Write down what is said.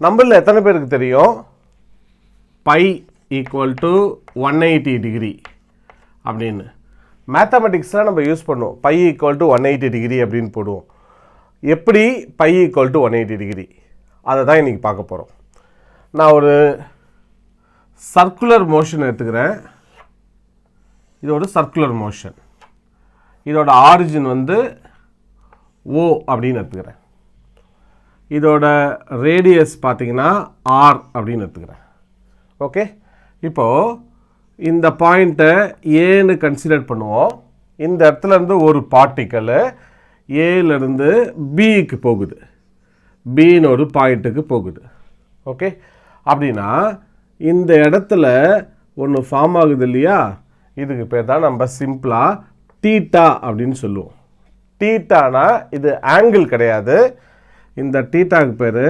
நம்மளில் எத்தனை பேருக்கு தெரியும் பை ஈக்குவல் டு 180 டிகிரி அப்படின்னு? மேத்தமெட்டிக்ஸில் நம்ம யூஸ் பண்ணுவோம். பை ஈக்குவல் டு 180 டிகிரி அப்படின்னு போடுவோம். எப்படி பை ஈக்குவல் டு 180 டிகிரி அதை தான் இன்றைக்கி பார்க்க போகிறோம். நான் ஒரு சர்க்குலர் மோஷன் எடுத்துக்கிறேன். இதோட சர்க்குலர் மோஷன், இதோட ஆரிஜின் வந்து ஓ அப்படின்னு எடுத்துக்கிறேன். இதோட ரேடியஸ் பார்த்திங்கன்னா ஆர் அப்படின்னு எடுத்துக்கிறேன். ஓகே, இப்போது இந்த பாயிண்ட்டை ஏன்னு கன்சிடர் பண்ணுவோம். இந்த இடத்துலேருந்து ஒரு பார்ட்டிக்கலு ஏலேருந்து பிக்கு போகுது, பின்னு ஒரு பாயிண்ட்டுக்கு போகுது. ஓகே, அப்படின்னா இந்த இடத்துல ஒன்று ஃபார்ம் ஆகுது இல்லையா, இதுக்கு பேர் தான் நம்ம சிம்பிளாக தீட்டா அப்படின்னு சொல்லுவோம். தீட்டானா இது ஆங்கிள் கிடையாது. இந்த தீட்டாவுக்கு பேர்